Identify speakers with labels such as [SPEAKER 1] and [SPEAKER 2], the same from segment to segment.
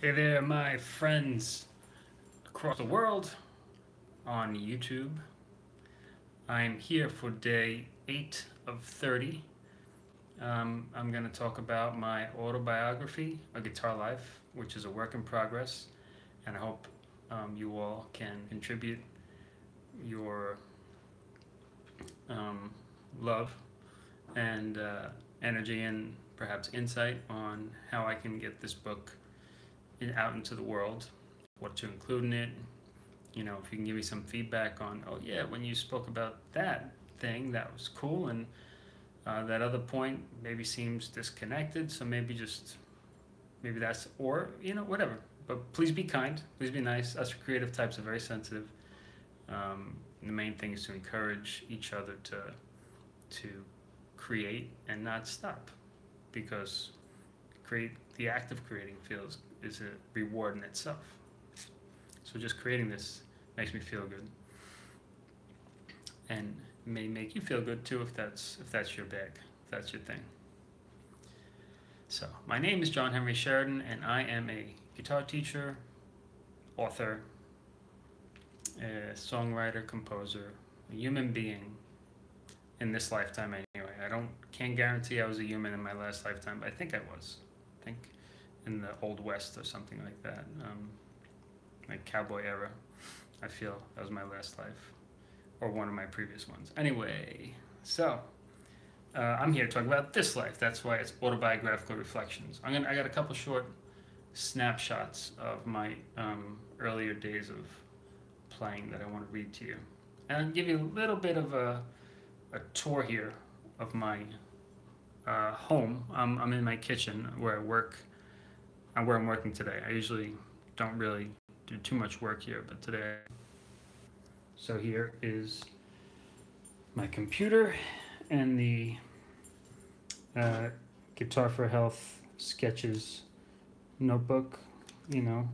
[SPEAKER 1] Hey there, my friends across the world on YouTube. I'm here for day 8 of 30. I'm going to talk about my autobiography, A Guitar Life, which is a work in progress, and I hope you all can contribute your um, love and energy and perhaps insight on how I can get this book out into the world, what to include in it. You know, if you can give me some feedback on, oh yeah, when you spoke about that thing, that was cool, and that other point maybe seems disconnected. So maybe that's, or whatever. But please be kind, please be nice. Us creative types are very sensitive. The main thing is to encourage each other to create and not stop, because create the act of creating feels is a reward in itself. So just creating this makes me feel good, and may make you feel good too if that's your bag, if that's your thing. So my name is John Henry Sheridan, and I am a guitar teacher, author, a songwriter, composer, a human being in this lifetime anyway. I can't guarantee I was a human in my last lifetime, but I think I was. I think in the Old West or something like that, like cowboy era. I feel that was my last life, or one of my previous ones. Anyway, so I'm here to talk about this life. That's why it's Autobiographical Reflections. I got a couple short snapshots of my earlier days of playing that I want to read to you, and I'll give you a little bit of a tour here of my home. I'm in my kitchen where I work, and where I'm working today. I usually don't really do too much work here, but today. So here is my computer and the Guitar for Health sketches notebook. You know,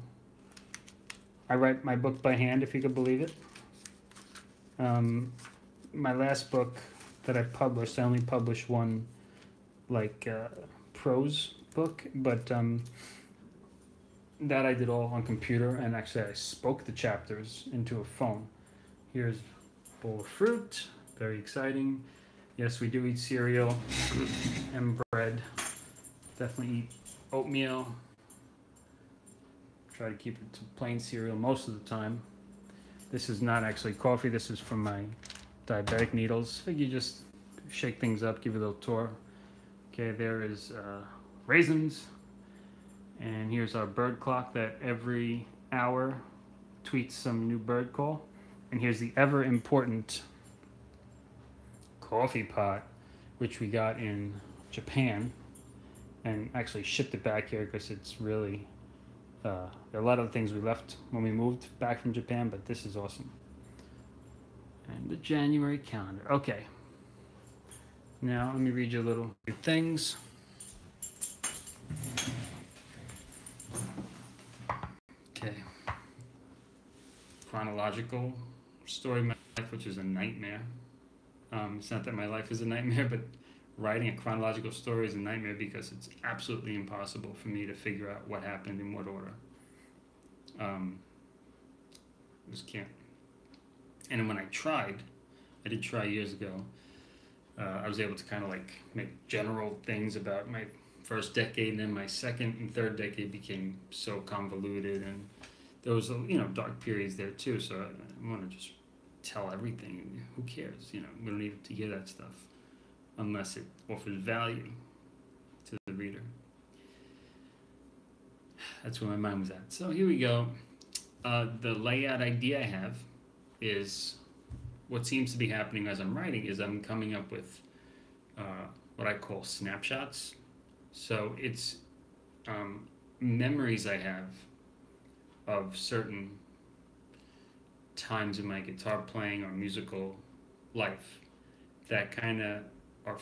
[SPEAKER 1] I write my book by hand, if you could believe it. My last book that I published, I only published one like prose book, but that I did all on computer, and actually I spoke the chapters into a phone. Here's a bowl of fruit, very exciting. Yes, we do eat cereal and bread. Definitely eat oatmeal. Try to keep it to plain cereal most of the time. This is not actually coffee, this is from my diabetic needles. Figure just shake things up, give it a little tour. Okay, there is raisins. And here's our bird clock that every hour tweets some new bird call. And here's the ever important coffee pot, which we got in Japan and actually shipped it back here because it's really, there are a lot of things we left when we moved back from Japan, but this is awesome. And the January calendar. Okay. Now let me read you a little things. Okay. Chronological story of my life, which is a nightmare. It's not that my life is a nightmare, but writing a chronological story is a nightmare because it's absolutely impossible for me to figure out what happened in what order. Just can't. And when I did try years ago, I was able to kind of like make general things about my first decade, and then my second and third decade became so convoluted, and there was dark periods there too. So I want to just tell everything. Who cares? We don't need to hear that stuff unless it offers value to the reader. That's where my mind was at. So here we go. The layout idea I have is what seems to be happening as I'm writing is I'm coming up with what I call snapshots. So it's memories I have of certain times in my guitar playing or musical life that kind of are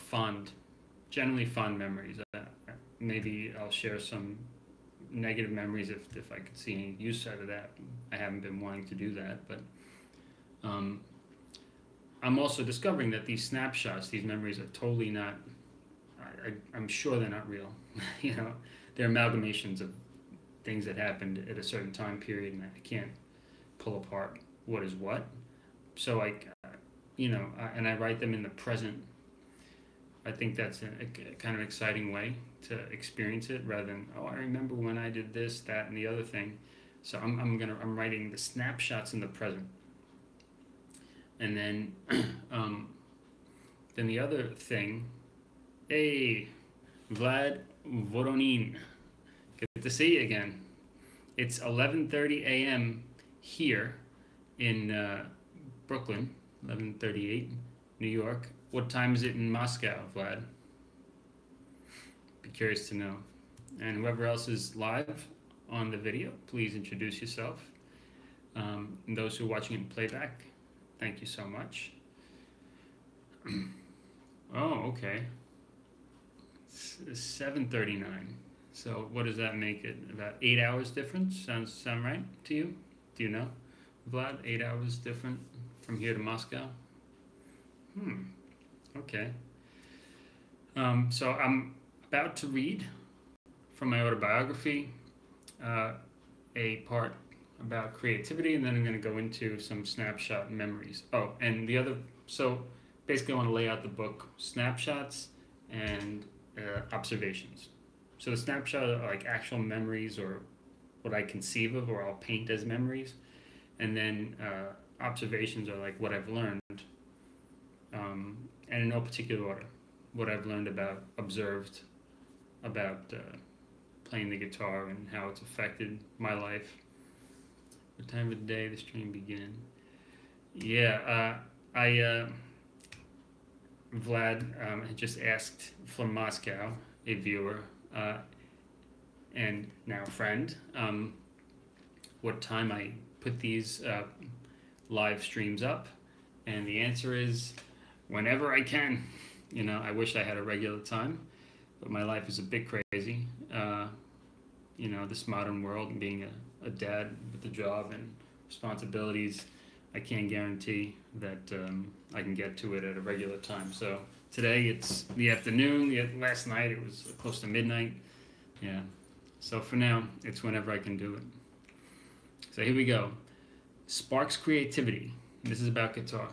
[SPEAKER 1] generally fond memories. Maybe I'll share some negative memories if I could see any use out of that. I haven't been wanting to do that, but I'm also discovering that these snapshots, these memories are totally not, I'm sure they're not real. They're amalgamations of things that happened at a certain time period, and I can't pull apart what is what. So and I write them in the present. I think that's a kind of exciting way to experience it, rather than, oh, I remember when I did this, that, and the other thing. So I'm writing the snapshots in the present, and then then the other thing. Hey, Vlad Voronin, good to see you again. It's 11:30 a.m. here in Brooklyn, 11:38, New York. What time is it in Moscow, Vlad? Be curious to know. And whoever else is live on the video, please introduce yourself. And those who are watching in playback, thank you so much. Oh, okay. It's 7:39. So what does that make it? About 8 hours difference? Sound right to you? Do you know, Vlad? 8 hours different from here to Moscow? Okay. So I'm about to read from my autobiography a part about creativity, and then I'm going to go into some snapshot memories. Oh, and so basically I want to lay out the book snapshots and observations. So the snapshot are like actual memories, or what I conceive of, or I'll paint as memories, and then observations are like what I've learned, and in no particular order, what I've learned observed about playing the guitar and how it's affected my life. What time of the day the stream began? Yeah, Vlad had just asked from Moscow, a viewer and now friend, what time I put these live streams up, and the answer is whenever I can. I wish I had a regular time, but my life is a bit crazy. This modern world, and being a dad with a job and responsibilities, I can't guarantee that I can get to it at a regular time. So today it's the afternoon. Last night it was close to midnight. Yeah. So for now, it's whenever I can do it. So here we go. Sparks creativity. This is about guitar.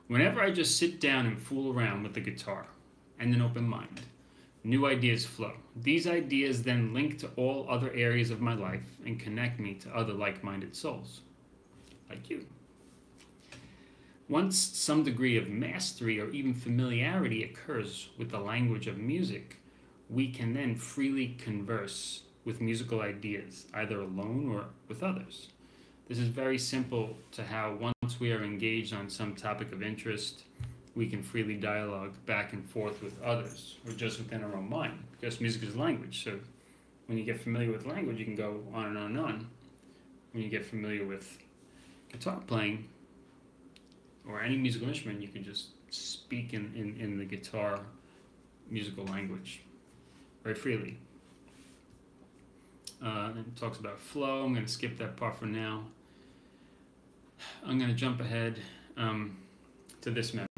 [SPEAKER 1] Whenever I just sit down and fool around with the guitar and an open mind, new ideas flow. These ideas then link to all other areas of my life and connect me to other like-minded souls, like you. Once some degree of mastery or even familiarity occurs with the language of music, we can then freely converse with musical ideas, either alone or with others. This is very simple to how once we are engaged on some topic of interest, we can freely dialogue back and forth with others, or just within our own mind, because music is language. So when you get familiar with language, you can go on and on and on. When you get familiar with guitar playing, or any musical instrument, you can just speak in the guitar musical language very freely. And it talks about flow. I'm going to skip that part for now. I'm going to jump ahead to this memory.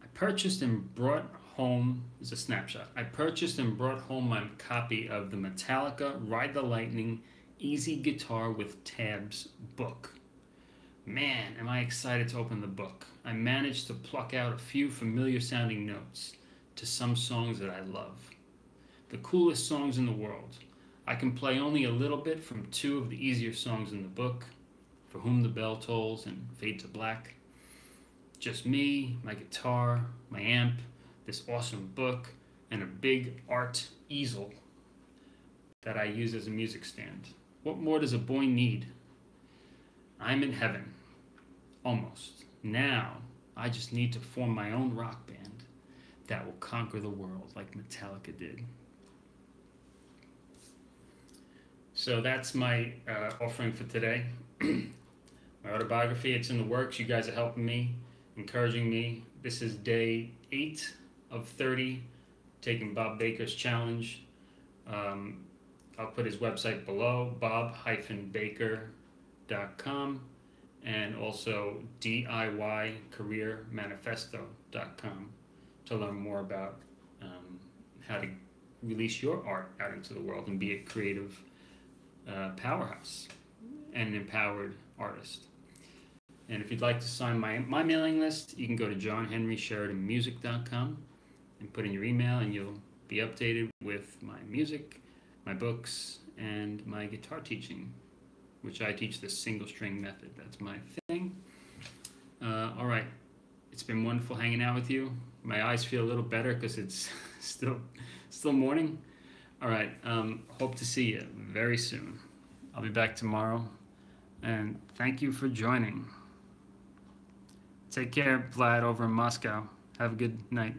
[SPEAKER 1] I purchased and brought home, is a snapshot. I purchased and brought home my copy of the Metallica Ride the Lightning Easy Guitar with Tabs book. Man, am I excited to open the book. I managed to pluck out a few familiar sounding notes to some songs that I love. The coolest songs in the world. I can play only a little bit from two of the easier songs in the book, For Whom the Bell Tolls and Fade to Black. Just me, my guitar, my amp, this awesome book, and a big art easel that I use as a music stand. What more does a boy need? I'm in heaven. Almost. Now, I just need to form my own rock band that will conquer the world like Metallica did. So that's my offering for today. My autobiography, it's in the works. You guys are helping me, encouraging me. This is day 8 of 30, taking Bob Baker's challenge. I'll put his website below, bob-baker.com, and also DIYcareermanifesto.com to learn more about how to release your art out into the world and be a creative powerhouse and an empowered artist. And if you'd like to sign my mailing list, you can go to johnhenrysheridanmusic.com and put in your email, and you'll be updated with my music, my books, and my guitar teaching, which I teach the single string method. That's my thing. All right. It's been wonderful hanging out with you. My eyes feel a little better because it's still morning. All right. Hope to see you very soon. I'll be back tomorrow. And thank you for joining. Take care, Vlad, over in Moscow. Have a good night.